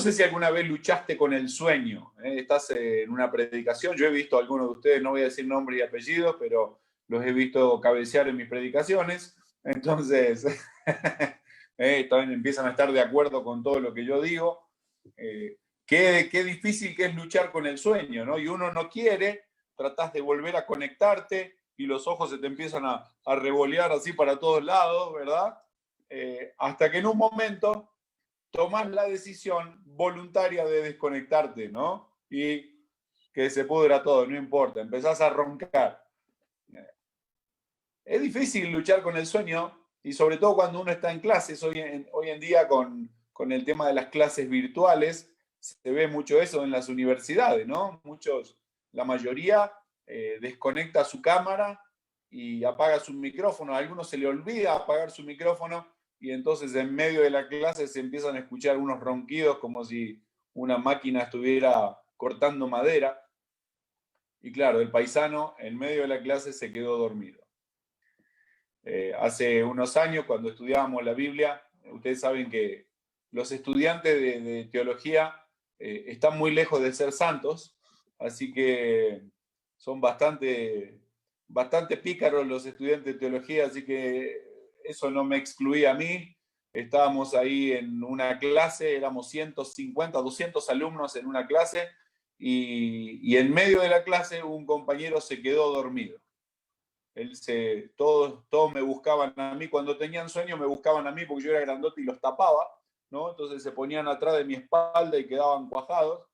sé si alguna vez luchaste con el sueño. Estás en una predicación. Yo he visto a algunos de ustedes, no voy a decir nombres y apellidos, pero los he visto cabecear en mis predicaciones. Entonces, también empiezan a estar de acuerdo con todo lo que yo digo. Qué difícil que es luchar con el sueño, ¿no? Y uno no quiere, tratás de volver a conectarte y los ojos se te empiezan a revolear así para todos lados, ¿verdad? Hasta que en un momento tomás la decisión voluntaria de desconectarte, ¿no? Y que se pudra todo, no importa, empezás a roncar. Es difícil luchar con el sueño y sobre todo cuando uno está en clases. Hoy en día con el tema de las clases virtuales se ve mucho eso en las universidades, ¿no? La mayoría desconecta su cámara y apaga su micrófono. A algunos se le olvida apagar su micrófono y entonces en medio de la clase se empiezan a escuchar unos ronquidos como si una máquina estuviera cortando madera. Y claro, el paisano en medio de la clase se quedó dormido. Hace unos años, cuando estudiábamos la Biblia, ustedes saben que los estudiantes de teología están muy lejos de ser santos, así que son bastante pícaros los estudiantes de teología, así que eso no me excluía a mí. Estábamos ahí en una clase, éramos 150, 200 alumnos en una clase, y en medio de la clase un compañero se quedó dormido. Todos me buscaban a mí, cuando tenían sueño me buscaban a mí porque yo era grandote y los tapaba, ¿no? Entonces se ponían atrás de mi espalda y quedaban cuajados,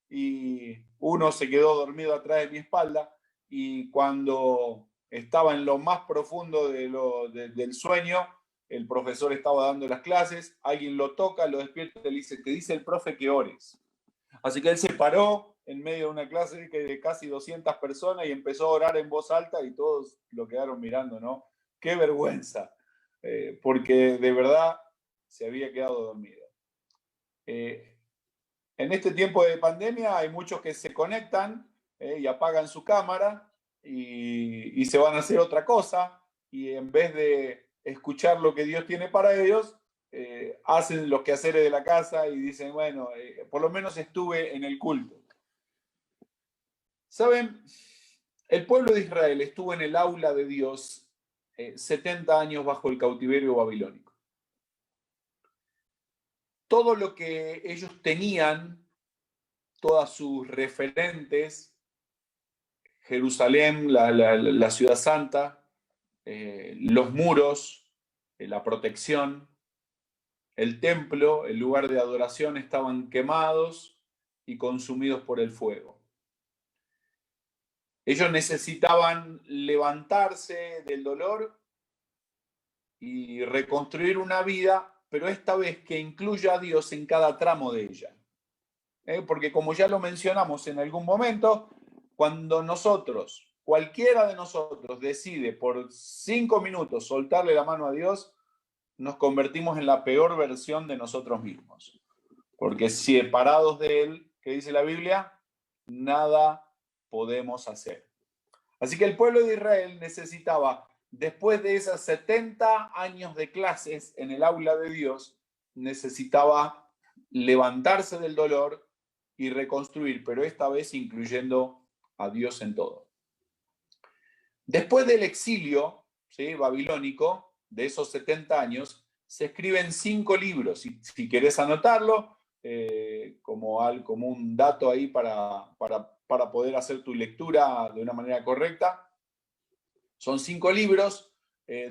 y uno se quedó dormido atrás de mi espalda, y cuando estaba en lo más profundo del sueño, el profesor estaba dando las clases, alguien lo toca, lo despierta y le dice: te dice el profe que ores. Así que él se paró en medio de una clase de casi 200 personas y empezó a orar en voz alta y todos lo quedaron mirando, ¿no? Qué vergüenza, porque de verdad se había quedado dormido. En este tiempo de pandemia hay muchos que se conectan y apagan su cámara y se van a hacer otra cosa, y en vez de escuchar lo que Dios tiene para ellos, hacen los quehaceres de la casa y dicen: bueno, por lo menos estuve en el culto. ¿Saben? El pueblo de Israel estuvo en el aula de Dios 70 años bajo el cautiverio babilónico. Todo lo que ellos tenían, todas sus referentes, Jerusalén, la ciudad santa, los muros, la protección, el templo, el lugar de adoración, estaban quemados y consumidos por el fuego. Ellos necesitaban levantarse del dolor y reconstruir una vida, pero esta vez que incluya a Dios en cada tramo de ella. Porque como ya lo mencionamos en algún momento, cuando cualquiera de nosotros decide por 5 minutos soltarle la mano a Dios, nos convertimos en la peor versión de nosotros mismos. Porque separados de Él, ¿qué dice la Biblia? Nada podemos hacer. Así que el pueblo de Israel necesitaba, después de esas 70 años de clases en el aula de Dios, necesitaba levantarse del dolor y reconstruir, pero esta vez incluyendo a Dios en todo. Después del exilio, ¿sí?, babilónico, de esos 70 años, se escriben 5 libros. Si querés anotarlo, como un dato ahí para poder hacer tu lectura de una manera correcta. Son 5 libros,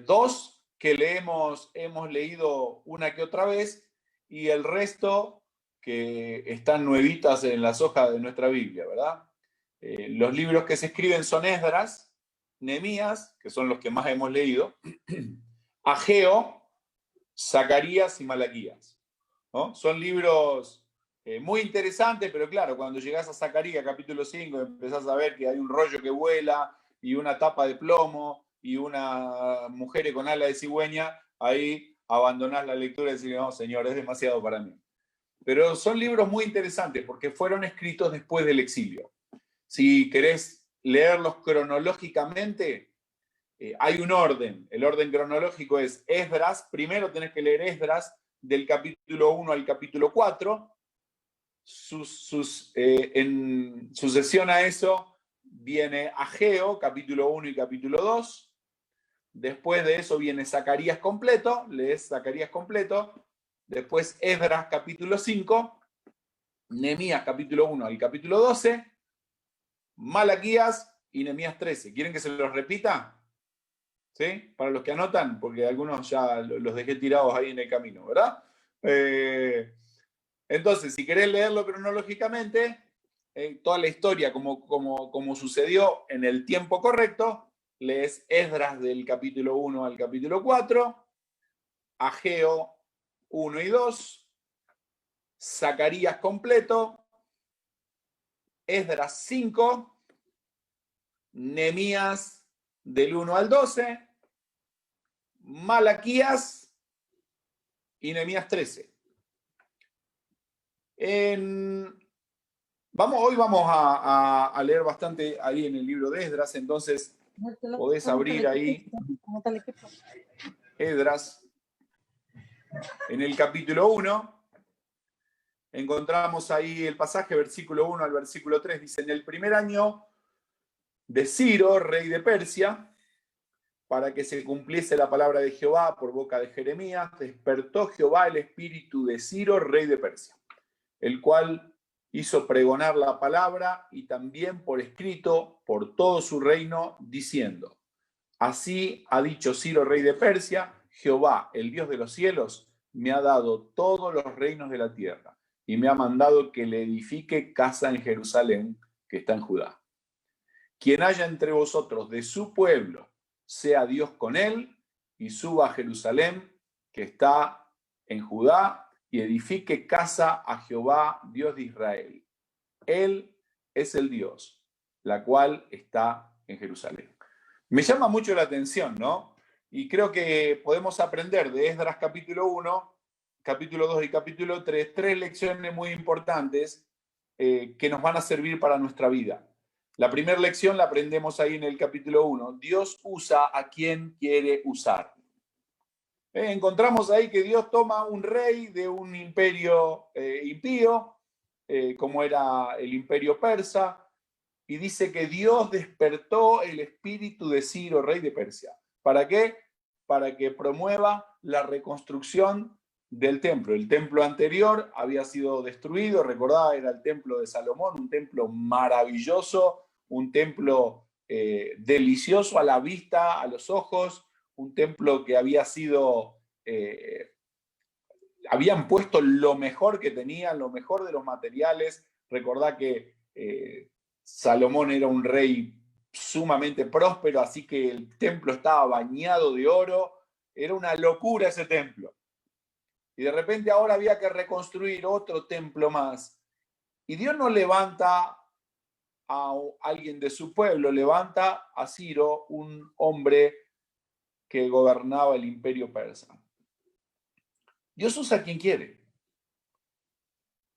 2 que hemos leído una que otra vez, y el resto que están nuevitas en las hojas de nuestra Biblia, ¿verdad? Los libros que se escriben son Esdras, Nehemías, que son los que más hemos leído, Ageo, Zacarías y Malaquías, ¿no? Son libros muy interesantes, pero claro, cuando llegás a Zacarías capítulo 5 empezás a ver que hay un rollo que vuela y una tapa de plomo y una mujer con ala de cigüeña, ahí abandonás la lectura y decís: no, Señor, es demasiado para mí. Pero son libros muy interesantes porque fueron escritos después del exilio. Si querés leerlos cronológicamente, hay un orden. El orden cronológico es Esdras. Primero tenés que leer Esdras del capítulo 1 al capítulo 4. en sucesión a eso viene Ageo, capítulo 1 y capítulo 2. Después de eso viene Zacarías completo, lees Zacarías completo. Después Esdras, capítulo 5. Nehemías, capítulo 1 al capítulo 12. Malaquías y Nehemías 13. ¿Quieren que se los repita? ¿Sí? Para los que anotan, porque algunos ya los dejé tirados ahí en el camino, ¿verdad? Entonces, si querés leerlo cronológicamente, toda la historia como sucedió en el tiempo correcto, lees Esdras del capítulo 1 al capítulo 4, Ageo 1 y 2, Zacarías completo, Esdras 5, Nehemías del 1 al 12, Malaquías y Nehemías 13. Hoy vamos a leer bastante ahí en el libro de Esdras, entonces podés abrir ahí Esdras. En el capítulo 1 encontramos ahí el pasaje, versículo 1 al versículo 3, dice: en el primer año de Ciro, rey de Persia, para que se cumpliese la palabra de Jehová por boca de Jeremías, despertó Jehová el espíritu de Ciro, rey de Persia, el cual hizo pregonar la palabra y también por escrito por todo su reino, diciendo: así ha dicho Ciro, rey de Persia, Jehová, el Dios de los cielos, me ha dado todos los reinos de la tierra y me ha mandado que le edifique casa en Jerusalén, que está en Judá. Quien haya entre vosotros de su pueblo, sea Dios con él, y suba a Jerusalén, que está en Judá, y edifique casa a Jehová, Dios de Israel. Él es el Dios, la cual está en Jerusalén. Me llama mucho la atención, ¿no? Y creo que podemos aprender de Esdras capítulo 1, capítulo 2 y capítulo 3, 3 lecciones muy importantes que nos van a servir para nuestra vida. La primera lección la aprendemos ahí en el capítulo 1. Dios usa a quien quiere usar. Encontramos ahí que Dios toma un rey de un imperio impío, como era el imperio persa, y dice que Dios despertó el espíritu de Ciro, rey de Persia. ¿Para qué? Para que promueva la reconstrucción del templo. El templo anterior había sido destruido, recordaba, era el templo de Salomón, un templo maravilloso, un templo delicioso a la vista, a los ojos, un templo que había sido, habían puesto lo mejor que tenían, lo mejor de los materiales. Recordá que Salomón era un rey sumamente próspero, así que el templo estaba bañado de oro, era una locura ese templo. Y de repente ahora había que reconstruir otro templo más. Y Dios no levanta a alguien de su pueblo, levanta a Ciro, un hombre que gobernaba el imperio persa. Dios usa a quien quiere.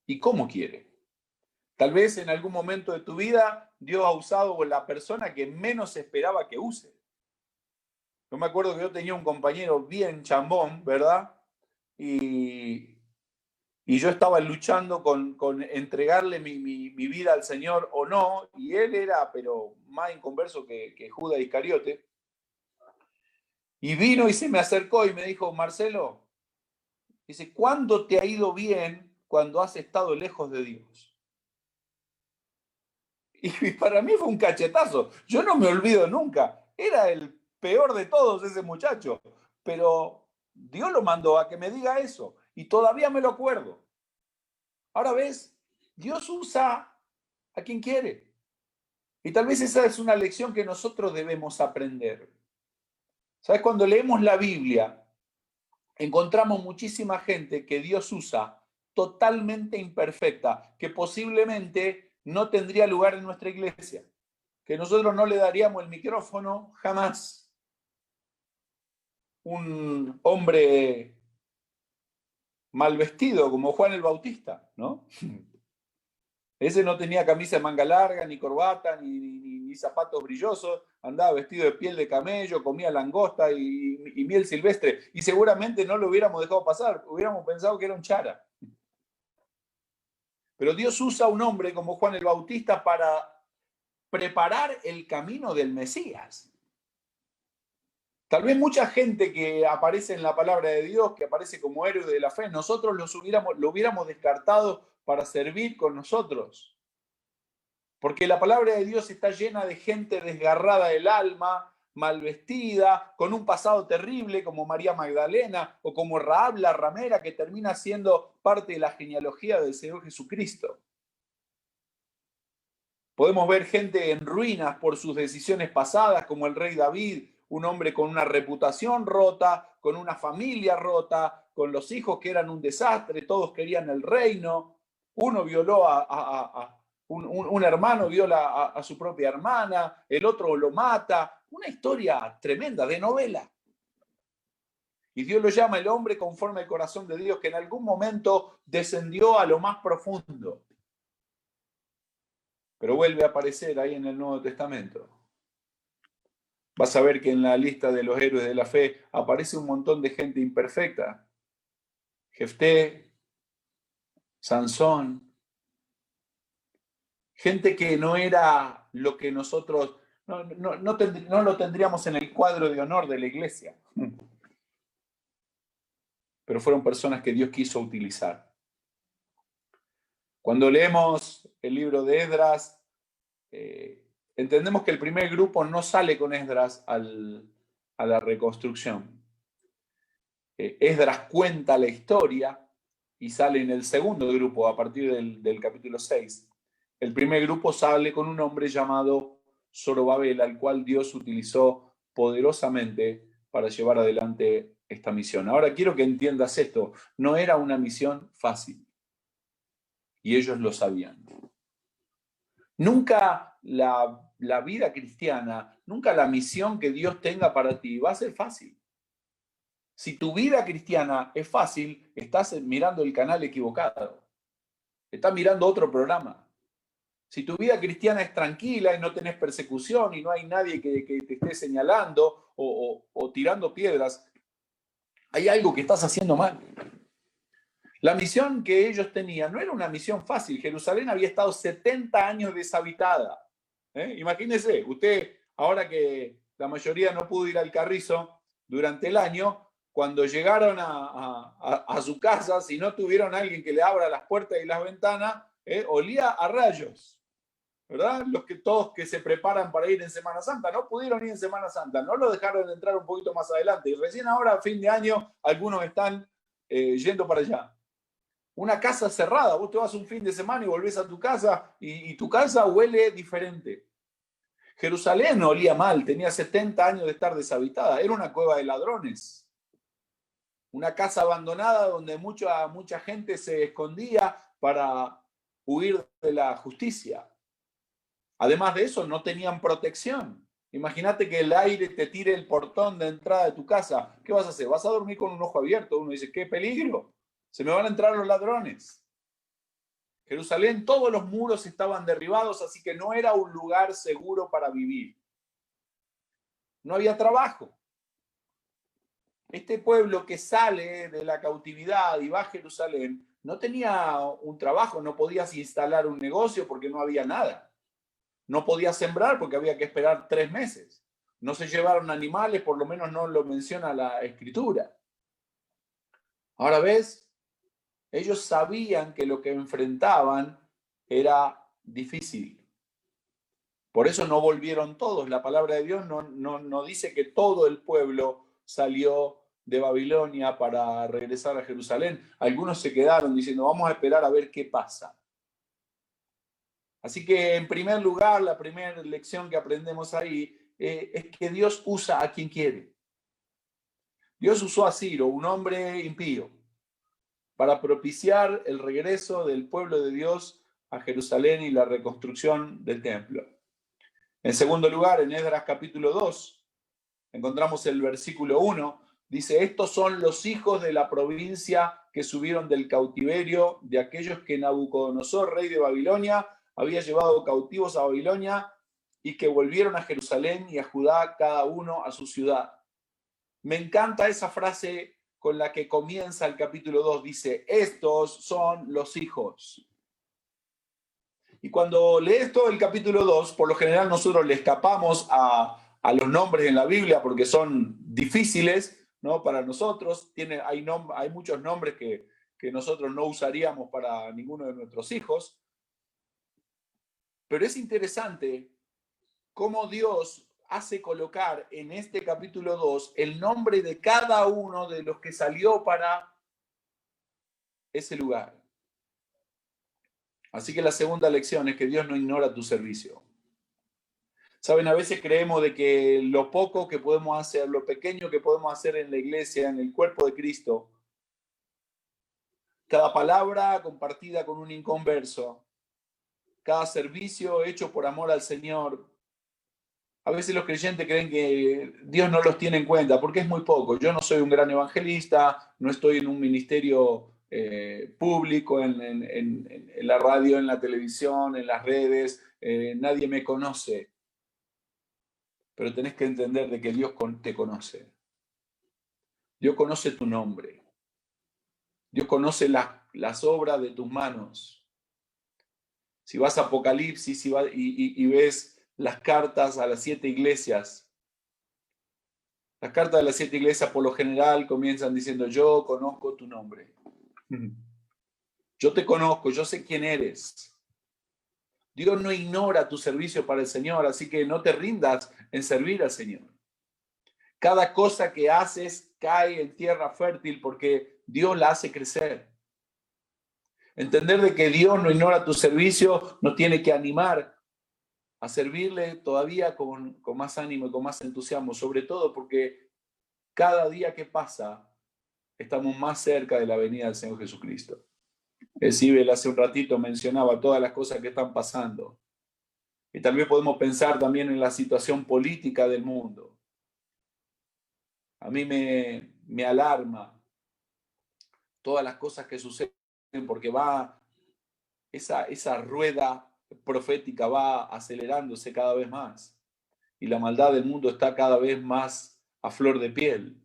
¿Y cómo quiere? Tal vez en algún momento de tu vida Dios ha usado a la persona que menos esperaba que use. Yo me acuerdo que yo tenía un compañero bien chambón, ¿verdad? Y yo estaba luchando con entregarle mi vida al Señor o no, y él era, pero más inconverso que Judas Iscariote. Y vino y se me acercó y me dijo: Marcelo, dice, ¿cuándo te ha ido bien cuando has estado lejos de Dios? Y para mí fue un cachetazo. Yo no me olvido nunca. Era el peor de todos ese muchacho. Pero Dios lo mandó a que me diga eso. Y todavía me lo acuerdo. Ahora ves, Dios usa a quien quiere. Y tal vez esa es una lección que nosotros debemos aprender. ¿Sabes? Cuando leemos la Biblia, encontramos muchísima gente que Dios usa totalmente imperfecta, que posiblemente no tendría lugar en nuestra iglesia, que nosotros no le daríamos el micrófono jamás. Un hombre mal vestido como Juan el Bautista, ¿no? Ese no tenía camisa de manga larga, ni corbata, ni zapatos brillosos, andaba vestido de piel de camello, comía langosta y miel silvestre, y seguramente no lo hubiéramos dejado pasar, hubiéramos pensado que era un chara. Pero Dios usa a un hombre como Juan el Bautista para preparar el camino del Mesías. Tal vez mucha gente que aparece en la palabra de Dios, que aparece como héroe de la fe, nosotros lo hubiéramos descartado para servir con nosotros. Porque la palabra de Dios está llena de gente desgarrada del alma, mal vestida, con un pasado terrible como María Magdalena o como Rahab la ramera, que termina siendo parte de la genealogía del Señor Jesucristo. Podemos ver gente en ruinas por sus decisiones pasadas, como el rey David, un hombre con una reputación rota, con una familia rota, con los hijos que eran un desastre, todos querían el reino. Uno violó un hermano viola a su propia hermana, el otro lo mata. Una historia tremenda, de novela. Y Dios lo llama el hombre conforme al corazón de Dios, que en algún momento descendió a lo más profundo. Pero vuelve a aparecer ahí en el Nuevo Testamento. Vas a ver que en la lista de los héroes de la fe aparece un montón de gente imperfecta. Jefté, Sansón, gente que no era lo que nosotros, no lo tendríamos en el cuadro de honor de la iglesia. Pero fueron personas que Dios quiso utilizar. Cuando leemos el libro de Esdras, entendemos que el primer grupo no sale con Esdras a la reconstrucción. Esdras cuenta la historia y sale en el segundo grupo a partir del capítulo 6. El primer grupo sale con un hombre llamado Zorobabel, al cual Dios utilizó poderosamente para llevar adelante esta misión. Ahora quiero que entiendas esto, no era una misión fácil y ellos lo sabían. Nunca la vida cristiana, nunca la misión que Dios tenga para ti va a ser fácil. Si tu vida cristiana es fácil, estás mirando el canal equivocado. Estás mirando otro programa. Si tu vida cristiana es tranquila y no tenés persecución y no hay nadie que te esté señalando o tirando piedras, hay algo que estás haciendo mal. La misión que ellos tenían no era una misión fácil. Jerusalén había estado 70 años deshabitada. Imagínese, usted, ahora que la mayoría no pudo ir al Carrizo durante el año, cuando llegaron a su casa, si no tuvieron a alguien que le abra las puertas y las ventanas, olía a rayos. ¿Verdad? Todos que se preparan para ir en Semana Santa, no pudieron ir en Semana Santa, no lo dejaron entrar un poquito más adelante. Y recién ahora, a fin de año, algunos están yendo para allá. Una casa cerrada, vos te vas un fin de semana y volvés a tu casa y tu casa huele diferente. Jerusalén olía mal, tenía 70 años de estar deshabitada, era una cueva de ladrones. Una casa abandonada donde mucha gente se escondía para huir de la justicia. Además de eso, no tenían protección. Imagínate que el aire te tire el portón de entrada de tu casa. ¿Qué vas a hacer? ¿Vas a dormir con un ojo abierto? Uno dice, ¡qué peligro! Se me van a entrar los ladrones. Jerusalén, todos los muros estaban derribados, así que no era un lugar seguro para vivir. No había trabajo. Este pueblo que sale de la cautividad y va a Jerusalén, no tenía un trabajo, no podías instalar un negocio porque no había nada. No podías sembrar porque había que esperar 3 meses. No se llevaron animales, por lo menos no lo menciona la Escritura. Ahora ves, ellos sabían que lo que enfrentaban era difícil. Por eso no volvieron todos. La palabra de Dios no dice que todo el pueblo salió de Babilonia para regresar a Jerusalén. Algunos se quedaron diciendo, vamos a esperar a ver qué pasa. Así que, en primer lugar, la primera lección que aprendemos ahí es que Dios usa a quien quiere. Dios usó a Ciro, un hombre impío, para propiciar el regreso del pueblo de Dios a Jerusalén y la reconstrucción del templo. En segundo lugar, en Esdras capítulo 2, encontramos el versículo 1, dice, estos son los hijos de la provincia que subieron del cautiverio de aquellos que Nabucodonosor, rey de Babilonia, había llevado cautivos a Babilonia y que volvieron a Jerusalén y a Judá, cada uno a su ciudad. Me encanta esa frase con la que comienza el capítulo 2. Dice, estos son los hijos. Y cuando lees todo el capítulo 2, por lo general nosotros le escapamos a los nombres en la Biblia porque son difíciles, ¿no? Para nosotros. Hay muchos nombres que nosotros no usaríamos para ninguno de nuestros hijos. Pero es interesante cómo Dios hace colocar en este capítulo 2 el nombre de cada uno de los que salió para ese lugar. Así que la segunda lección es que Dios no ignora tu servicio. Saben, a veces creemos de que lo poco que podemos hacer, lo pequeño que podemos hacer en la iglesia, en el cuerpo de Cristo, cada palabra compartida con un inconverso, cada servicio hecho por amor al Señor, a veces los creyentes creen que Dios no los tiene en cuenta porque es muy poco. Yo no soy un gran evangelista, no estoy en un ministerio público, en la radio, en la televisión, en las redes, nadie me conoce. Pero tenés que entender de que Dios te conoce. Dios conoce tu nombre. Dios conoce las obras de tus manos. Si vas a Apocalipsis y ves las cartas a las 7 iglesias, las cartas de las 7 iglesias por lo general comienzan diciendo: yo conozco tu nombre. Yo te conozco, yo sé quién eres. Dios no ignora tu servicio para el Señor, así que no te rindas en servir al Señor. Cada cosa que haces cae en tierra fértil porque Dios la hace crecer. Entender de que Dios no ignora tu servicio nos tiene que animar a servirle todavía con más ánimo y con más entusiasmo, sobre todo porque cada día que pasa estamos más cerca de la venida del Señor Jesucristo. Sibel hace un ratito mencionaba todas las cosas que están pasando. Y tal vez podemos pensar también en la situación política del mundo. A mí me alarma todas las cosas que suceden porque esa rueda profética va acelerándose cada vez más. Y la maldad del mundo está cada vez más a flor de piel.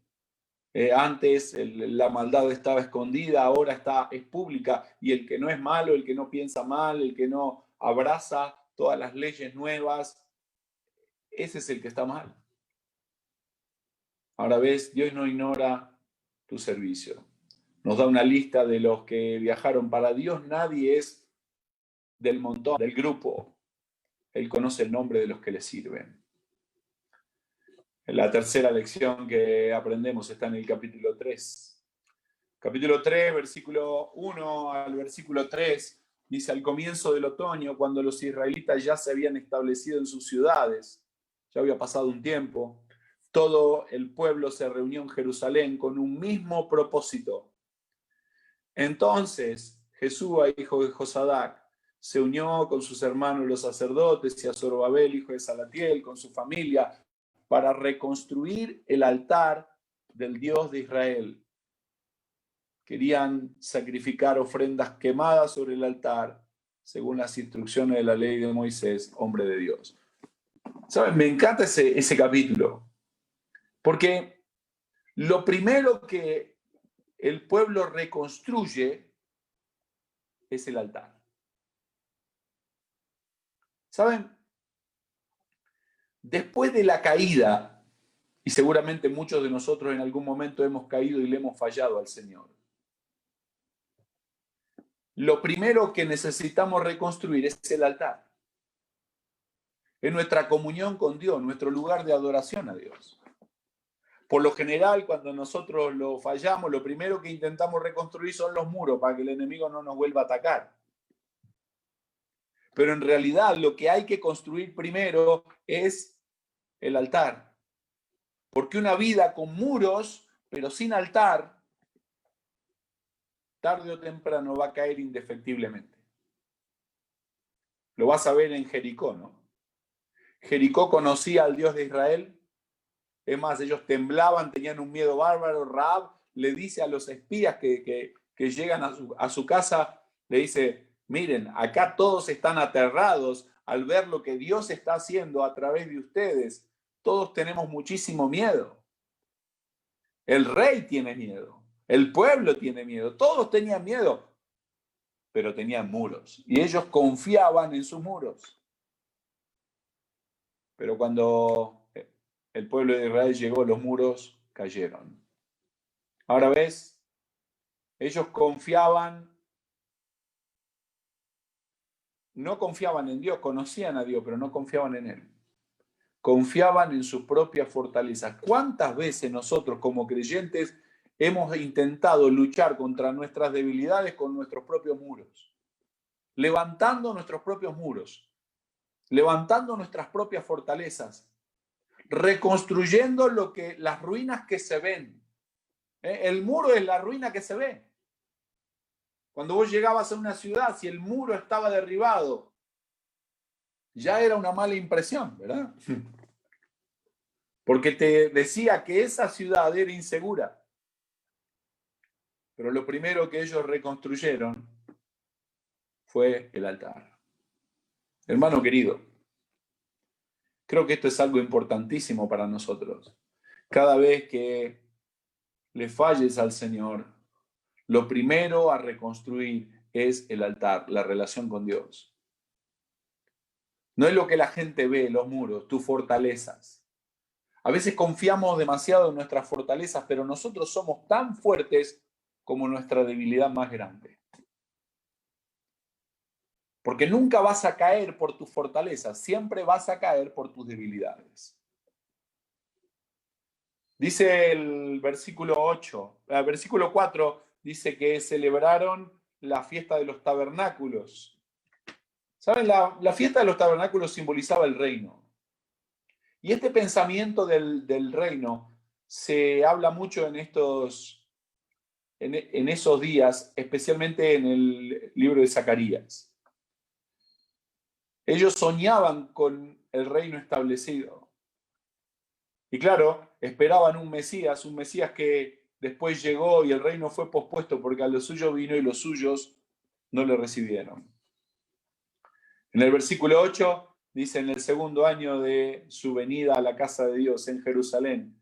Antes la maldad estaba escondida, ahora es pública, y el que no es malo, el que no piensa mal, el que no abraza todas las leyes nuevas, ese es el que está mal. Ahora ves, Dios no ignora tu servicio. Nos da una lista de los que viajaron para Dios. Nadie es del montón, del grupo. Él conoce el nombre de los que le sirven. La tercera lección que aprendemos está en el capítulo 3. Capítulo 3, versículo 1 al versículo 3, dice: al comienzo del otoño, cuando los israelitas ya se habían establecido en sus ciudades, ya había pasado un tiempo, todo el pueblo se reunió en Jerusalén con un mismo propósito. Entonces Jesúa, hijo de Josadac, se unió con sus hermanos los sacerdotes y a Zorobabel, hijo de Salatiel, con su familia, para reconstruir el altar del Dios de Israel. Querían sacrificar ofrendas quemadas sobre el altar, según las instrucciones de la ley de Moisés, hombre de Dios. ¿Saben? Me encanta ese capítulo, porque lo primero que el pueblo reconstruye es el altar. ¿Saben? Después de la caída, y seguramente muchos de nosotros en algún momento hemos caído y le hemos fallado al Señor, lo primero que necesitamos reconstruir es el altar. Es nuestra comunión con Dios, nuestro lugar de adoración a Dios. Por lo general, cuando nosotros lo fallamos, lo primero que intentamos reconstruir son los muros para que el enemigo no nos vuelva a atacar. Pero en realidad lo que hay que construir primero es el altar. Porque una vida con muros, pero sin altar, tarde o temprano va a caer indefectiblemente. Lo vas a ver en Jericó, ¿no? Jericó conocía al Dios de Israel. Es más, ellos temblaban, tenían un miedo bárbaro. Rahab le dice a los espías que llegan a su casa, le dice: miren, acá todos están aterrados al ver lo que Dios está haciendo a través de ustedes. Todos tenemos muchísimo miedo. El rey tiene miedo, el pueblo tiene miedo, todos tenían miedo. pero tenían muros. Y ellos confiaban en sus muros. Pero cuando el pueblo de Israel llegó, los muros cayeron. Ahora ves, ellos no confiaban en Dios, conocían a Dios, pero no confiaban en Él. Confiaban en sus propias fortalezas. ¿Cuántas veces nosotros como creyentes hemos intentado luchar contra nuestras debilidades con nuestros propios muros? Levantando nuestros propios muros, levantando nuestras propias fortalezas, reconstruyendo las ruinas que se ven. El muro es la ruina que se ve. Cuando vos llegabas a una ciudad, si el muro estaba derribado, ya era una mala impresión, ¿verdad? Porque te decía que esa ciudad era insegura. Pero lo primero que ellos reconstruyeron fue el altar. Hermano querido, creo que esto es algo importantísimo para nosotros. Cada vez que le falles al Señor, lo primero a reconstruir es el altar, la relación con Dios. No es lo que la gente ve, los muros, tus fortalezas. A veces confiamos demasiado en nuestras fortalezas, pero nosotros somos tan fuertes como nuestra debilidad más grande. Porque nunca vas a caer por tus fortalezas, siempre vas a caer por tus debilidades. Dice el versículo 4, dice que celebraron la fiesta de los tabernáculos. ¿Saben? La fiesta de los tabernáculos simbolizaba el reino. Y este pensamiento del reino se habla mucho en esos días, especialmente en el libro de Zacarías. Ellos soñaban con el reino establecido. Y claro, esperaban un Mesías que después llegó y el reino fue pospuesto porque a los suyos vino y los suyos no le recibieron. En el versículo 8 dice: en el segundo año de su venida a la casa de Dios en Jerusalén,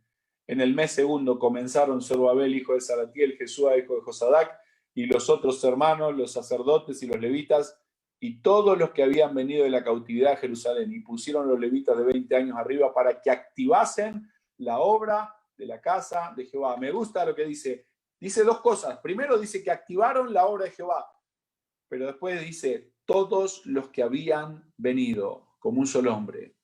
en el mes segundo comenzaron Zorobabel, hijo de Salatiel, Jesúa, hijo de Josadac, y los otros hermanos, los sacerdotes y los levitas, y todos los que habían venido de la cautividad a Jerusalén, y pusieron los levitas de 20 años arriba para que activasen la obra de la casa de Jehová. Me gusta lo que dice. Dice dos cosas. Primero dice que activaron la obra de Jehová, pero después dice todos los que habían venido como un solo hombre.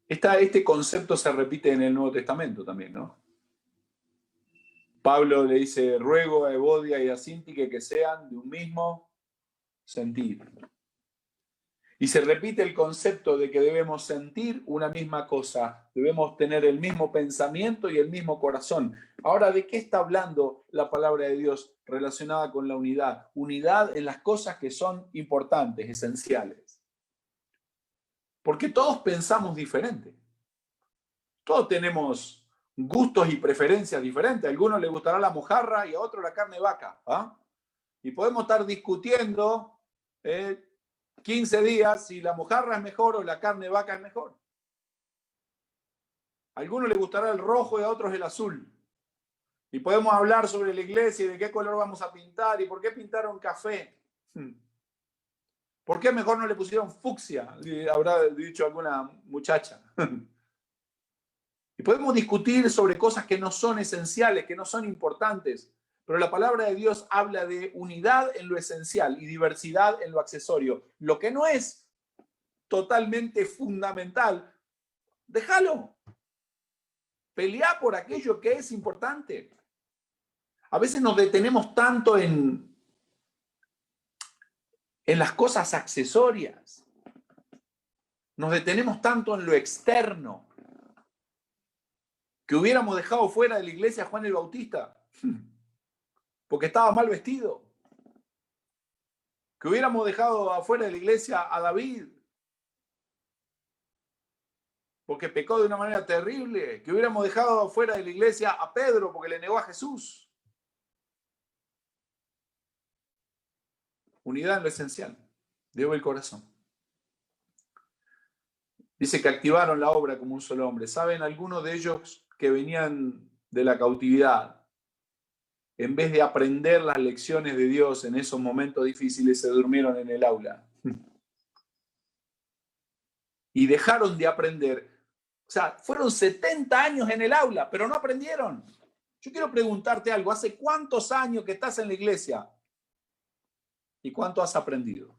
Este concepto se repite en el Nuevo Testamento también, ¿no? Pablo le dice: ruego a Evodia y a Síntique que sean de un mismo sentir. Y se repite el concepto de que debemos sentir una misma cosa, debemos tener el mismo pensamiento y el mismo corazón. Ahora, ¿de qué está hablando la palabra de Dios relacionada con la unidad? Unidad en las cosas que son importantes, esenciales. Porque todos pensamos diferente. Todos tenemos gustos y preferencias diferentes. A algunos les gustará la mojarra y a otros la carne de vaca. ¿Ah? Y podemos estar discutiendo 15 días si la mojarra es mejor o la carne de vaca es mejor. A algunos les gustará el rojo y a otros el azul. Y podemos hablar sobre la iglesia y de qué color vamos a pintar y por qué pintaron café. ¿Por qué mejor no le pusieron fucsia? Habrá dicho alguna muchacha. Y podemos discutir sobre cosas que no son esenciales, que no son importantes, pero la palabra de Dios habla de unidad en lo esencial y diversidad en lo accesorio. Lo que no es totalmente fundamental, déjalo. Pelea por aquello que es importante. A veces nos detenemos tanto en las cosas accesorias. Nos detenemos tanto en lo externo que hubiéramos dejado fuera de la iglesia a Juan el Bautista porque estaba mal vestido. Que hubiéramos dejado afuera de la iglesia a David porque pecó de una manera terrible. Que hubiéramos dejado afuera de la iglesia a Pedro porque le negó a Jesús. Unidad en lo esencial. Debo el corazón. Dice que activaron la obra como un solo hombre. ¿Saben? Algunos de ellos que venían de la cautividad en vez de aprender las lecciones de Dios en esos momentos difíciles, se durmieron en el aula. Y dejaron de aprender. O sea, fueron 70 años en el aula, pero no aprendieron. Yo quiero preguntarte algo. ¿Hace cuántos años que estás en la iglesia? ¿Y cuánto has aprendido?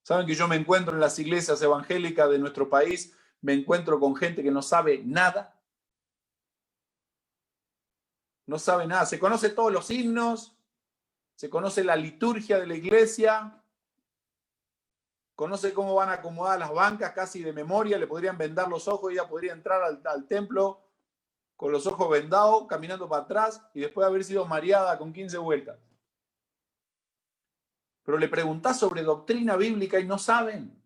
Saben que yo me encuentro en las iglesias evangélicas de nuestro país, me encuentro con gente que no sabe nada. No sabe nada. Se conoce todos los himnos, se conoce la liturgia de la iglesia, conoce cómo van a acomodar las bancas casi de memoria, le podrían vendar los ojos y ya podría entrar al templo con los ojos vendados, caminando para atrás y después de haber sido mareada con 15 vueltas. Pero le preguntás sobre doctrina bíblica y no saben.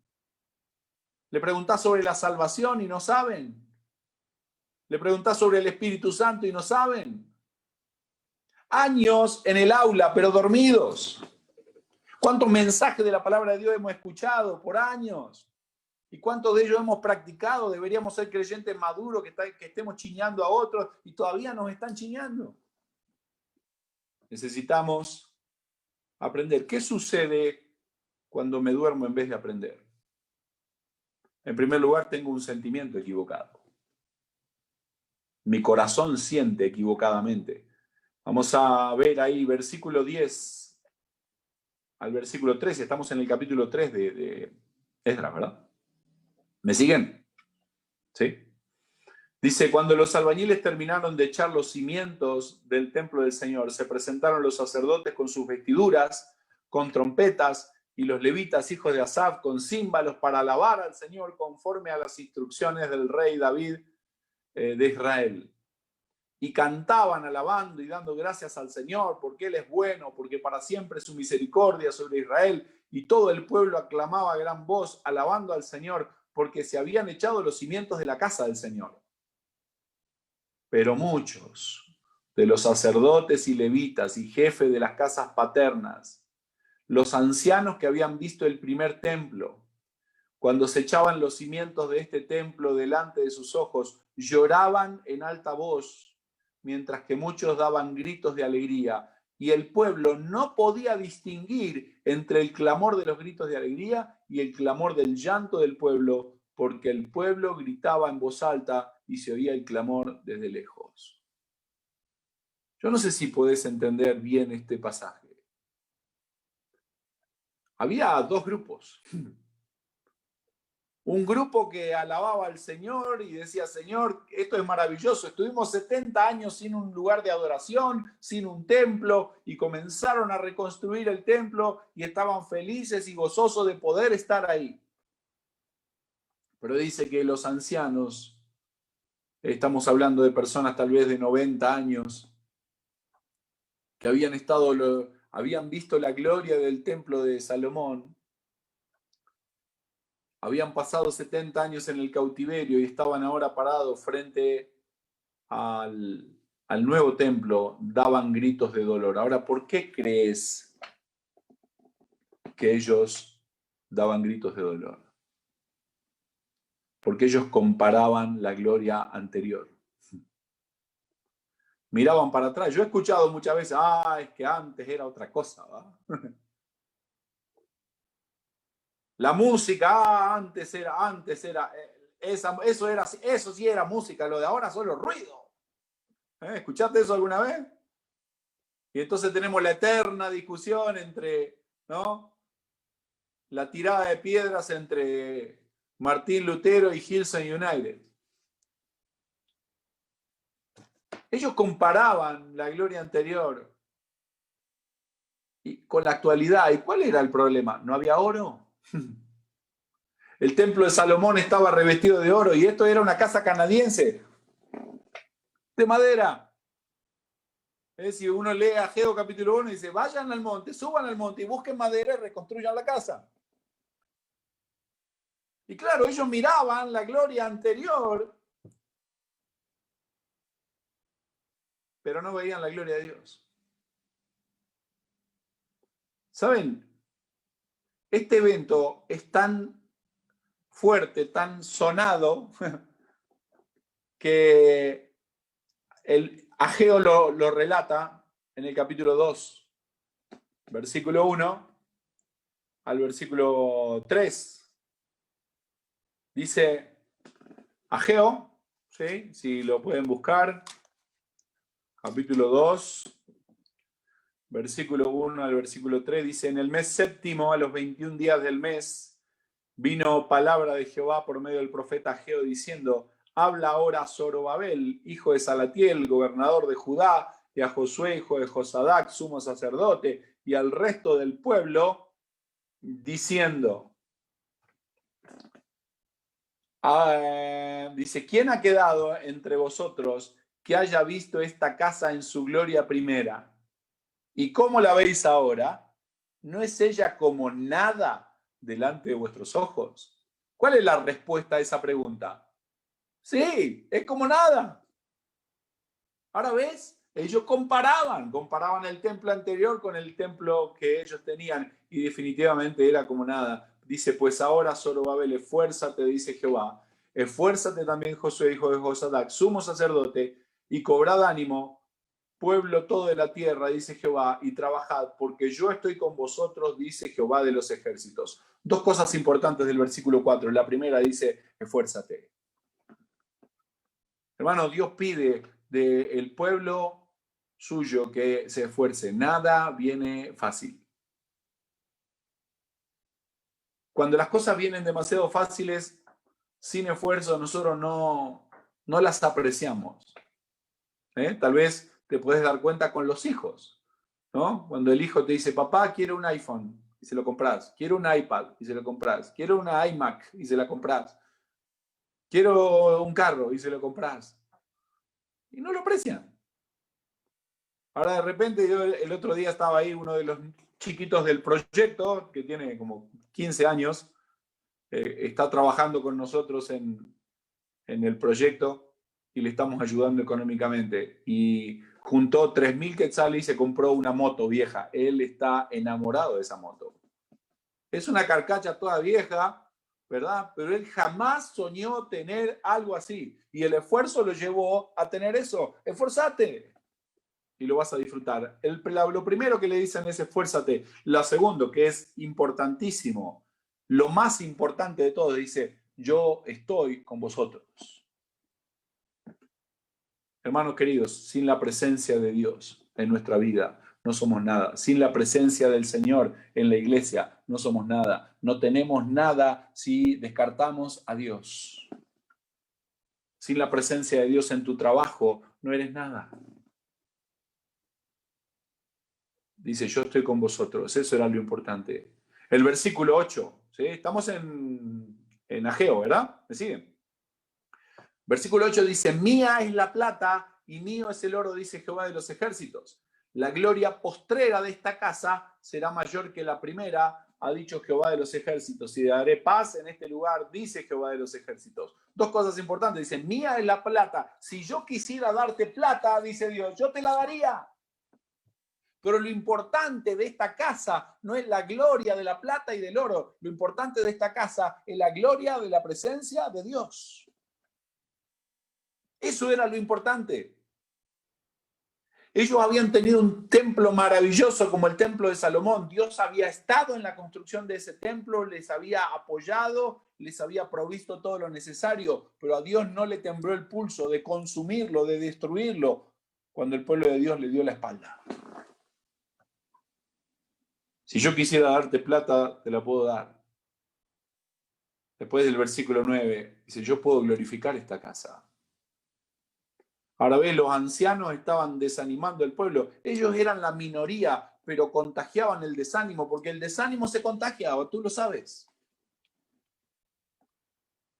Le preguntás sobre la salvación y no saben. Le preguntás sobre el Espíritu Santo y no saben. Años en el aula, pero dormidos. ¿Cuántos mensajes de la palabra de Dios hemos escuchado por años? ¿Y cuántos de ellos hemos practicado? Deberíamos ser creyentes maduros, que estemos chiñando a otros y todavía nos están chiñando. Necesitamos aprender. ¿Qué sucede cuando me duermo en vez de aprender? En primer lugar, tengo un sentimiento equivocado. Mi corazón siente equivocadamente. Vamos a ver ahí versículo 10 al versículo 13. Estamos en el capítulo 3 de Esdras, ¿verdad? ¿Me siguen? ¿Sí? Dice, cuando los albañiles terminaron de echar los cimientos del templo del Señor, se presentaron los sacerdotes con sus vestiduras, con trompetas, y los levitas, hijos de Asaf, con címbalos para alabar al Señor conforme a las instrucciones del rey David de Israel. Y cantaban alabando y dando gracias al Señor, porque Él es bueno, porque para siempre su misericordia sobre Israel. Y todo el pueblo aclamaba a gran voz, alabando al Señor, porque se habían echado los cimientos de la casa del Señor. Pero muchos de los sacerdotes y levitas y jefes de las casas paternas, los ancianos que habían visto el primer templo, cuando se echaban los cimientos de este templo delante de sus ojos, lloraban en alta voz, mientras que muchos daban gritos de alegría, y el pueblo no podía distinguir entre el clamor de los gritos de alegría y el clamor del llanto del pueblo, porque el pueblo gritaba en voz alta y se oía el clamor desde lejos. Yo no sé si podés entender bien este pasaje. Había dos grupos. Un grupo que alababa al Señor y decía, Señor, esto es maravilloso. Estuvimos 70 años sin un lugar de adoración, sin un templo, y comenzaron a reconstruir el templo y estaban felices y gozosos de poder estar ahí. Pero dice que los ancianos, estamos hablando de personas tal vez de 90 años, que habían visto la gloria del templo de Salomón, habían pasado 70 años en el cautiverio y estaban ahora parados frente al nuevo templo, daban gritos de dolor. Ahora, ¿por qué crees que ellos daban gritos de dolor? Porque ellos comparaban la gloria anterior. Miraban para atrás. Yo he escuchado muchas veces, es que antes era otra cosa, ¿va? La música, antes era, eso sí era música, lo de ahora solo ruido. ¿Escuchaste eso alguna vez? Y entonces tenemos la eterna discusión entre, ¿no? La tirada de piedras entre Martín Lutero y Hillsong United. Ellos comparaban la gloria anterior con la actualidad. ¿Y cuál era el problema? ¿No había oro? El templo de Salomón estaba revestido de oro y esto era una casa canadiense de madera. Si uno lee Ageo capítulo 1 y dice, vayan al monte, suban al monte y busquen madera y reconstruyan la casa. Y claro, ellos miraban la gloria anterior, pero no veían la gloria de Dios. ¿Saben? Este evento es tan fuerte, tan sonado, que el Ageo lo relata en el capítulo 2, versículo 1 al versículo 3. Dice Ageo, ¿sí? Si lo pueden buscar, capítulo 2, versículo 1 al versículo 3, dice: en el mes séptimo, a los 21 días del mes, vino palabra de Jehová por medio del profeta Ageo, diciendo: habla ahora a Zorobabel, hijo de Salatiel, gobernador de Judá, y a Josué, hijo de Josadac, sumo sacerdote, y al resto del pueblo, diciendo, dice, ¿quién ha quedado entre vosotros que haya visto esta casa en su gloria primera? ¿Y cómo la veis ahora? ¿No es ella como nada delante de vuestros ojos? ¿Cuál es la respuesta a esa pregunta? Sí, es como nada. Ahora ves, ellos comparaban el templo anterior con el templo que ellos tenían y definitivamente era como nada. Dice, pues ahora Zorobabel, esfuérzate, dice Jehová, esfuérzate también Josué, hijo de Josadac, sumo sacerdote, y cobrad ánimo, pueblo todo de la tierra, dice Jehová, y trabajad, porque yo estoy con vosotros, dice Jehová de los ejércitos. Dos cosas importantes del versículo 4. La primera dice, esfuérzate. Hermano, Dios pide del pueblo suyo que se esfuerce. Nada viene fácil. Cuando las cosas vienen demasiado fáciles, sin esfuerzo, nosotros no las apreciamos. Tal vez te puedes dar cuenta con los hijos, ¿no? Cuando el hijo te dice, papá, quiero un iPhone, y se lo compras. Quiero un iPad, y se lo compras. Quiero una iMac, y se la compras. Quiero un carro, y se lo compras. Y no lo aprecian. Ahora de repente yo el otro día estaba ahí, uno de los chiquitos del proyecto, que tiene como 15 años, está trabajando con nosotros en el proyecto y le estamos ayudando económicamente. Y juntó 3.000 quetzales y se compró una moto vieja. Él está enamorado de esa moto. Es una carcacha toda vieja, ¿verdad? Pero él jamás soñó tener algo así. Y el esfuerzo lo llevó a tener eso. Esforzate y lo vas a disfrutar. Lo primero que le dicen es esfuérzate. Lo segundo, que es importantísimo, lo más importante de todo, dice, yo estoy con vosotros. Hermanos queridos, sin la presencia de Dios en nuestra vida, no somos nada. Sin la presencia del Señor en la iglesia, no somos nada. No tenemos nada si descartamos a Dios. Sin la presencia de Dios en tu trabajo, no eres nada. Dice, yo estoy con vosotros. Eso era lo importante. El versículo 8, ¿sí? Estamos en Ageo, ¿verdad? ¿Me siguen? Versículo 8 dice, mía es la plata y mío es el oro, dice Jehová de los ejércitos. La gloria postrera de esta casa será mayor que la primera, ha dicho Jehová de los ejércitos. Y daré paz en este lugar, dice Jehová de los ejércitos. Dos cosas importantes. Dice, mía es la plata. Si yo quisiera darte plata, dice Dios, yo te la daría. Pero lo importante de esta casa no es la gloria de la plata y del oro. Lo importante de esta casa es la gloria de la presencia de Dios. Eso era lo importante. Ellos habían tenido un templo maravilloso como el templo de Salomón. Dios había estado en la construcción de ese templo, les había apoyado, les había provisto todo lo necesario, pero a Dios no le tembló el pulso de consumirlo, de destruirlo, cuando el pueblo de Dios le dio la espalda. Si yo quisiera darte plata, te la puedo dar. Después del versículo 9, dice, yo puedo glorificar esta casa. Ahora ves, los ancianos estaban desanimando al pueblo. Ellos eran la minoría, pero contagiaban el desánimo, porque el desánimo se contagiaba, tú lo sabes.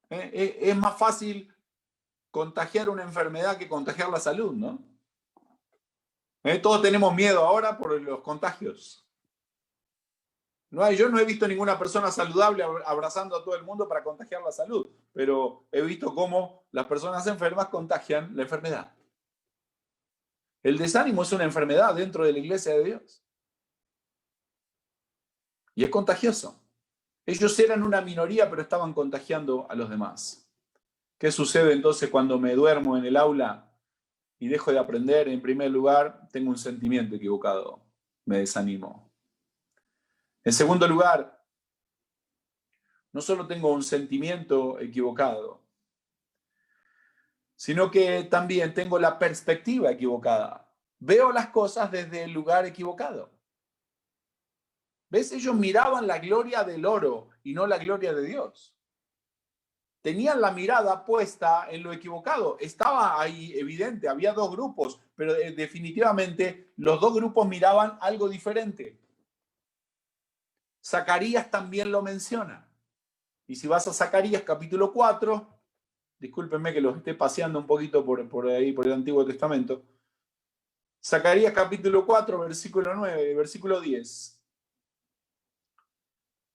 Es más fácil contagiar una enfermedad que contagiar la salud, ¿no? Todos tenemos miedo ahora por los contagios. Yo no he visto ninguna persona saludable abrazando a todo el mundo para contagiar la salud, pero he visto cómo las personas enfermas contagian la enfermedad. El desánimo es una enfermedad dentro de la iglesia de Dios. Y es contagioso. Ellos eran una minoría, pero estaban contagiando a los demás. ¿Qué sucede entonces cuando me duermo en el aula y dejo de aprender, en primer lugar, tengo un sentimiento equivocado. Me desanimo. En segundo lugar, no solo tengo un sentimiento equivocado, sino que también tengo la perspectiva equivocada. Veo las cosas desde el lugar equivocado. ¿Ves? Ellos miraban la gloria del oro y no la gloria de Dios. Tenían la mirada puesta en lo equivocado. Estaba ahí evidente, había dos grupos, pero definitivamente los dos grupos miraban algo diferente. Zacarías también lo menciona. Y si vas a Zacarías capítulo 4, discúlpenme que los esté paseando un poquito por ahí, por el Antiguo Testamento. Zacarías capítulo 4, versículo 9, versículo 10.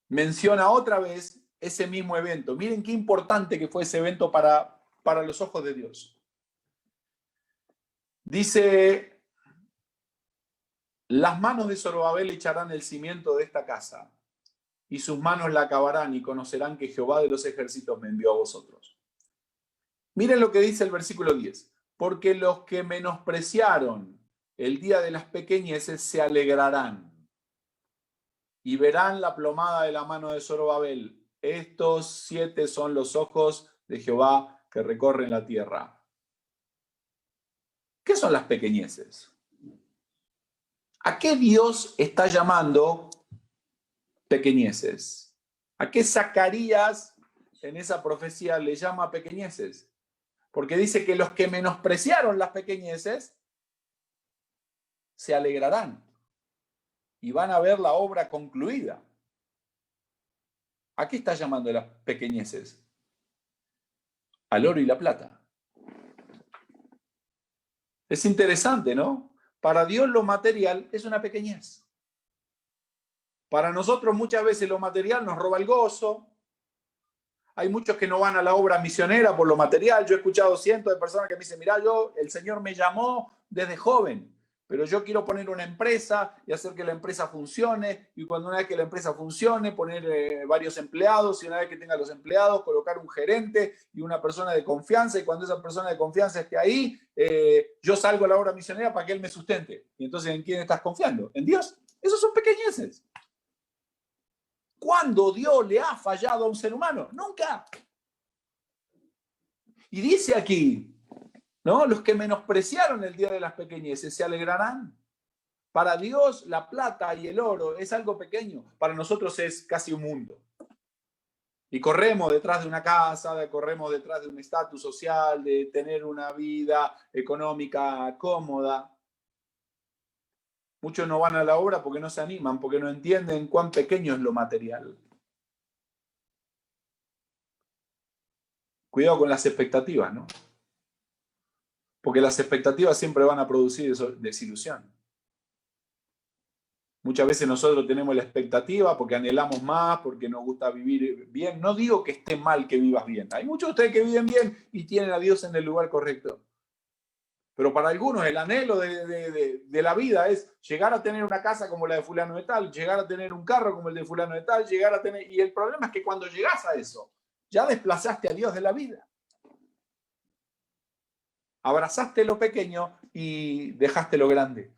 Menciona otra vez ese mismo evento. Miren qué importante que fue ese evento para los ojos de Dios. Dice, las manos de Zorobabel echarán el cimiento de esta casa, y sus manos la acabarán, y conocerán que Jehová de los ejércitos me envió a vosotros. Miren lo que dice el versículo 10. Porque los que menospreciaron el día de las pequeñeces se alegrarán y verán la plomada de la mano de Zorobabel. Estos 7 son los ojos de Jehová que recorren la tierra. ¿Qué son las pequeñeces? ¿A qué Dios está llamando pequeñeces? ¿A qué Zacarías en esa profecía le llama pequeñeces? Porque dice que los que menospreciaron las pequeñeces se alegrarán y van a ver la obra concluida. ¿A qué está llamando las pequeñeces? Al oro y la plata. Es interesante, ¿no? Para Dios lo material es una pequeñez. Para nosotros muchas veces lo material nos roba el gozo. Hay muchos que no van a la obra misionera por lo material. Yo he escuchado cientos de personas que me dicen, mirá, el Señor me llamó desde joven, pero yo quiero poner una empresa y hacer que la empresa funcione, y cuando una vez que la empresa funcione, poner varios empleados, y una vez que tenga los empleados, colocar un gerente y una persona de confianza, y cuando esa persona de confianza esté ahí, yo salgo a la obra misionera para que Él me sustente. Y entonces, ¿en quién estás confiando? ¿En Dios? Esos son pequeñeces. ¿Cuándo Dios le ha fallado a un ser humano? Nunca. Y dice aquí, ¿no? Los que menospreciaron el día de las pequeñeces se alegrarán. Para Dios la plata y el oro es algo pequeño. Para nosotros es casi un mundo. Y corremos detrás de una casa, corremos detrás de un estatus social, de tener una vida económica cómoda. Muchos no van a la obra porque no se animan, porque no entienden cuán pequeño es lo material. Cuidado con las expectativas, ¿no? Porque las expectativas siempre van a producir desilusión. Muchas veces nosotros tenemos la expectativa porque anhelamos más, porque nos gusta vivir bien. No digo que esté mal que vivas bien. Hay muchos de ustedes que viven bien y tienen a Dios en el lugar correcto. Pero para algunos el anhelo de la vida es llegar a tener una casa como la de fulano de tal, llegar a tener un carro como el de fulano de tal, llegar a tener... Y el problema es que cuando llegas a eso, ya desplazaste a Dios de la vida. Abrazaste lo pequeño y dejaste lo grande.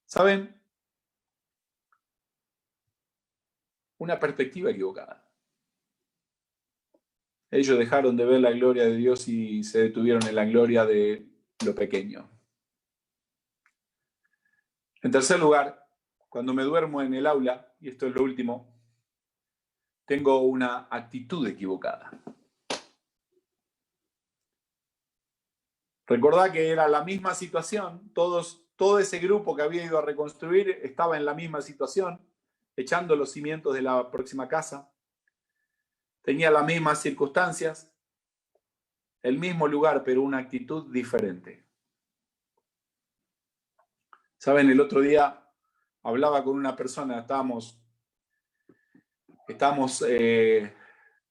¿Saben? Una perspectiva equivocada. Ellos dejaron de ver la gloria de Dios y se detuvieron en la gloria de lo pequeño. En tercer lugar, cuando me duermo en el aula, y esto es lo último, tengo una actitud equivocada. Recordá que era la misma situación, todo ese grupo que había ido a reconstruir estaba en la misma situación, echando los cimientos de la próxima casa. Tenía las mismas circunstancias, el mismo lugar, pero una actitud diferente. Saben, el otro día hablaba con una persona, estábamos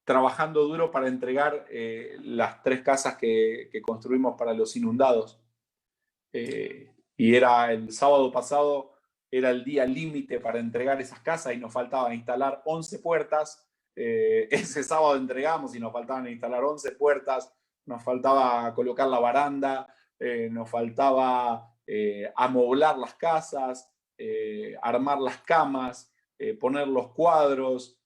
trabajando duro para entregar las 3 casas que construimos para los inundados. Y era el sábado pasado, era el día límite para entregar esas casas y nos faltaban instalar 11 puertas. Ese sábado entregamos y nos faltaban instalar 11 puertas, nos faltaba colocar la baranda, nos faltaba amoblar las casas, armar las camas, poner los cuadros,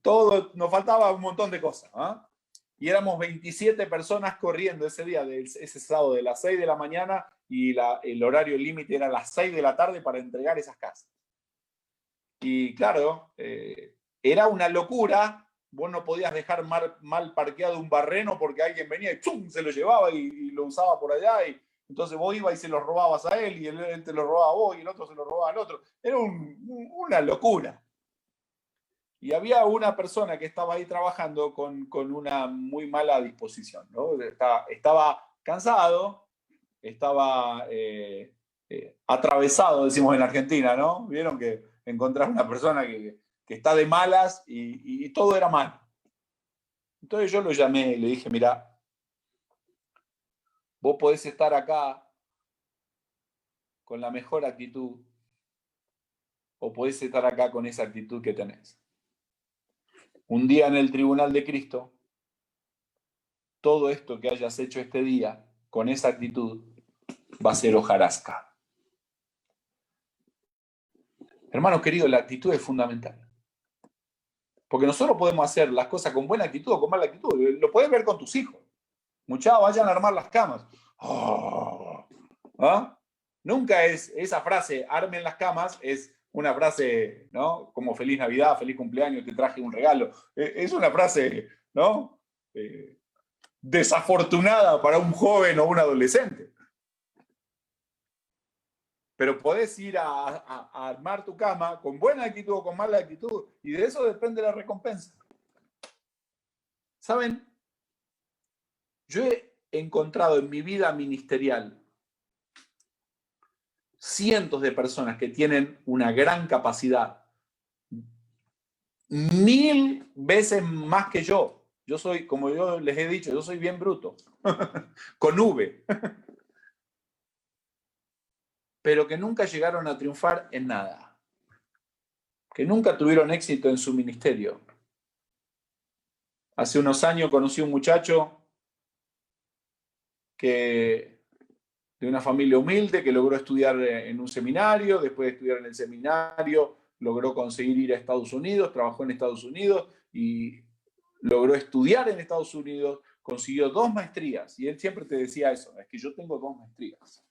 todo, nos faltaba un montón de cosas. ¿Ah? Y éramos 27 personas corriendo ese día, ese sábado, de las 6 de la mañana, y el horario límite era las 6 de la tarde para entregar esas casas. Y claro, era una locura. Vos no podías dejar mal parqueado un barreno porque alguien venía y ¡chum! Se lo llevaba y lo usaba por allá. Y entonces vos ibas y se lo robabas a él y él te lo robaba a vos y el otro se lo robaba al otro. Era una locura. Y había una persona que estaba ahí trabajando con una muy mala disposición, ¿no? Estaba cansado, estaba atravesado, decimos en Argentina, ¿no? Vieron que encontrás una persona que está de malas y todo era mal. Entonces yo lo llamé y le dije, mira, vos podés estar acá con la mejor actitud o podés estar acá con esa actitud que tenés. Un día en el tribunal de Cristo, todo esto que hayas hecho este día con esa actitud va a ser hojarasca. Hermanos queridos, la actitud es fundamental. Porque nosotros podemos hacer las cosas con buena actitud o con mala actitud. Lo puedes ver con tus hijos. Muchachos, vayan a armar las camas. Oh. ¿Ah? Nunca es esa frase, armen las camas, es una frase, ¿no? Como feliz Navidad, feliz cumpleaños, te traje un regalo. Es una frase, ¿no? Desafortunada para un joven o un adolescente. Pero podés ir a armar tu cama con buena actitud o con mala actitud, y de eso depende la recompensa. ¿Saben? Yo he encontrado en mi vida ministerial cientos de personas que tienen una gran capacidad, 1000 veces más que yo. Yo soy, como yo les he dicho, yo soy bien bruto, con V, pero que nunca llegaron a triunfar en nada, que nunca tuvieron éxito en su ministerio. Hace unos años conocí a un muchacho de una familia humilde que logró estudiar en un seminario, después de estudiar en el seminario logró conseguir ir a Estados Unidos, trabajó en Estados Unidos y logró estudiar en Estados Unidos, consiguió 2 maestrías y él siempre te decía eso, es que yo tengo 2 maestrías.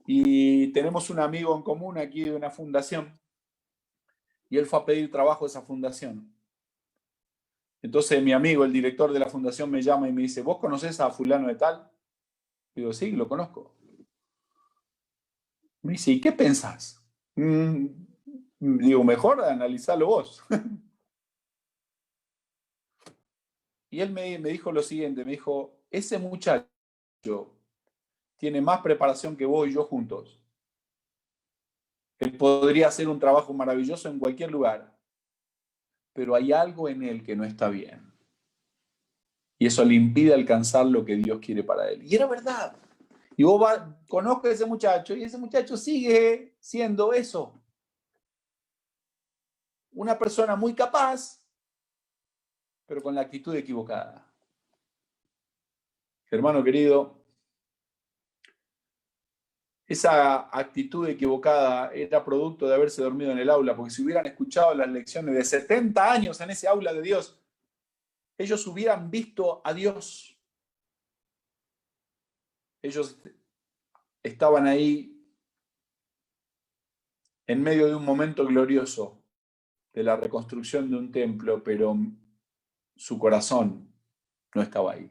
Y tenemos un amigo en común aquí de una fundación y él fue a pedir trabajo a esa fundación. Entonces mi amigo, el director de la fundación, me llama y me dice, ¿vos conocés a fulano de tal? Digo, sí, lo conozco. Me dice, ¿y qué pensás? Digo, mejor analizalo vos. Y él me dijo lo siguiente, me dijo, ese muchacho tiene más preparación que vos y yo juntos. Él podría hacer un trabajo maravilloso en cualquier lugar, pero hay algo en él que no está bien. Y eso le impide alcanzar lo que Dios quiere para él. Y era verdad. Y vos conozco a ese muchacho y ese muchacho sigue siendo eso. Una persona muy capaz, pero con la actitud equivocada. Hermano querido, esa actitud equivocada era producto de haberse dormido en el aula, porque si hubieran escuchado las lecciones de 70 años en ese aula de Dios, ellos hubieran visto a Dios. Ellos estaban ahí en medio de un momento glorioso de la reconstrucción de un templo, pero su corazón no estaba ahí.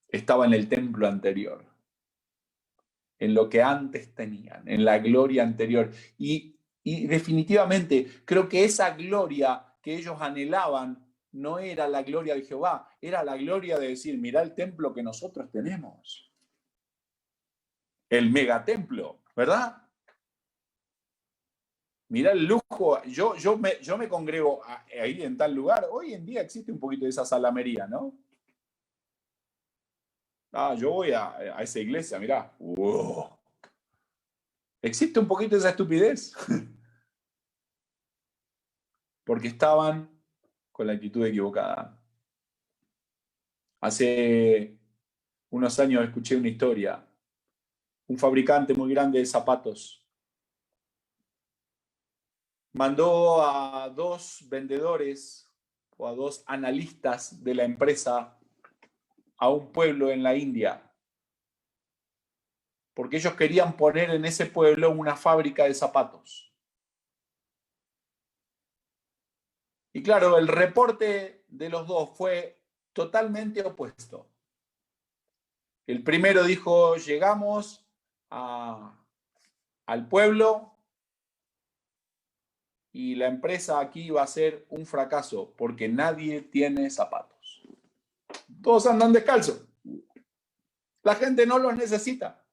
Estaba en el templo anterior, en lo que antes tenían, en la gloria anterior. Y definitivamente creo que esa gloria que ellos anhelaban no era la gloria de Jehová, era la gloria de decir, mirá el templo que nosotros tenemos. El megatemplo, ¿verdad? Mirá el lujo, yo me congrego ahí en tal lugar. Hoy en día existe un poquito de esa salamería, ¿no? Yo voy a esa iglesia, mirá. Wow. Existe un poquito de esa estupidez. Porque estaban con la actitud equivocada. Hace unos años escuché una historia. Un fabricante muy grande de zapatos mandó a 2 vendedores o a 2 analistas de la empresa a un pueblo en la India, porque ellos querían poner en ese pueblo una fábrica de zapatos. Y claro, el reporte de los 2 fue totalmente opuesto. El primero dijo, llegamos al pueblo y la empresa aquí va a ser un fracaso porque nadie tiene zapatos. Todos andan descalzos. La gente no los necesita.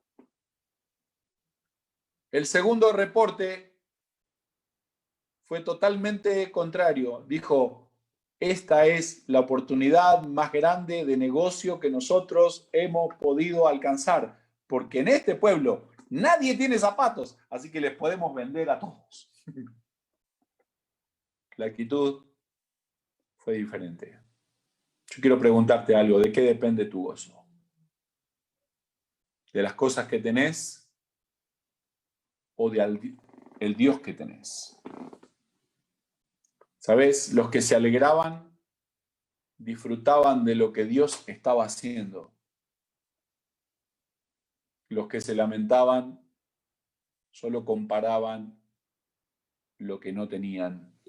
El segundo reporte fue totalmente contrario. Dijo, esta es la oportunidad más grande de negocio que nosotros hemos podido alcanzar, porque en este pueblo nadie tiene zapatos, así que les podemos vender a todos. La actitud fue diferente. Yo quiero preguntarte algo, ¿de qué depende tu gozo? ¿De las cosas que tenés o de el Dios que tenés? ¿Sabes? Los que se alegraban disfrutaban de lo que Dios estaba haciendo. Los que se lamentaban solo comparaban lo que no tenían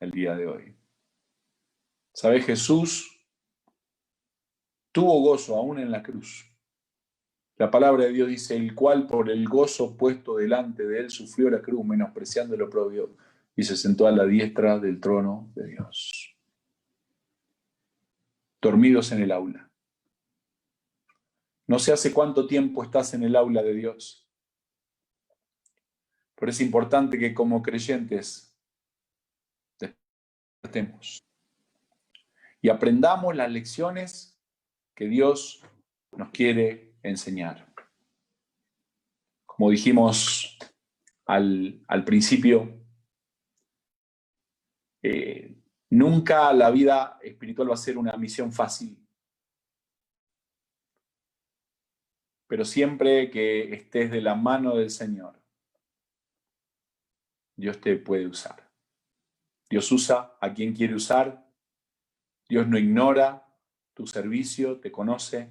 el día de hoy. ¿Sabes? Jesús tuvo gozo aún en la cruz. La palabra de Dios dice, el cual por el gozo puesto delante de él sufrió la cruz, menospreciando lo propio, y se sentó a la diestra del trono de Dios. Dormidos en el aula. No sé hace cuánto tiempo estás en el aula de Dios, pero es importante que como creyentes despertemos y aprendamos las lecciones que Dios nos quiere enseñar. Como dijimos al principio, nunca la vida espiritual va a ser una misión fácil. Pero siempre que estés de la mano del Señor, Dios te puede usar. Dios usa a quien quiere usar. Dios no ignora tu servicio, te conoce,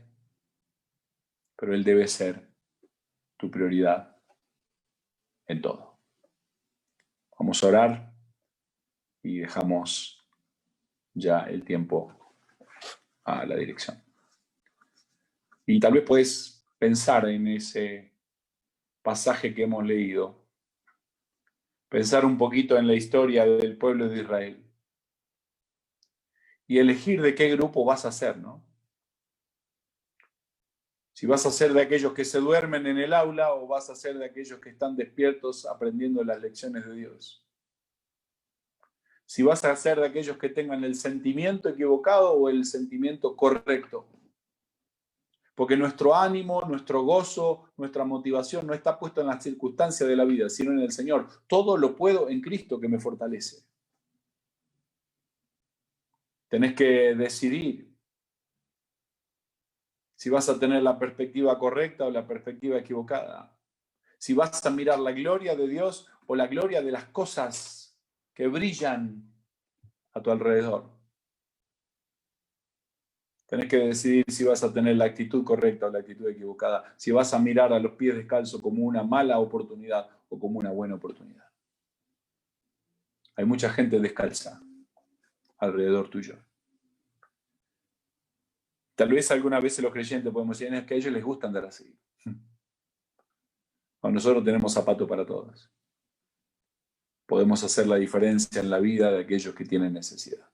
pero Él debe ser tu prioridad en todo. Vamos a orar y dejamos ya el tiempo a la dirección. Y tal vez puedes pensar en ese pasaje que hemos leído, pensar un poquito en la historia del pueblo de Israel y elegir de qué grupo vas a ser, ¿no? Si vas a ser de aquellos que se duermen en el aula o vas a ser de aquellos que están despiertos aprendiendo las lecciones de Dios. Si vas a ser de aquellos que tengan el sentimiento equivocado o el sentimiento correcto. Porque nuestro ánimo, nuestro gozo, nuestra motivación no está puesto en las circunstancias de la vida, sino en el Señor. Todo lo puedo en Cristo que me fortalece. Tenés que decidir si vas a tener la perspectiva correcta o la perspectiva equivocada. Si vas a mirar la gloria de Dios o la gloria de las cosas que brillan a tu alrededor. Tenés que decidir si vas a tener la actitud correcta o la actitud equivocada. Si vas a mirar a los pies descalzos como una mala oportunidad o como una buena oportunidad. Hay mucha gente descalza alrededor tuyo. Tal vez algunas veces los creyentes podemos decir, es que a ellos les gusta andar así. O nosotros tenemos zapatos para todos. Podemos hacer la diferencia en la vida de aquellos que tienen necesidad.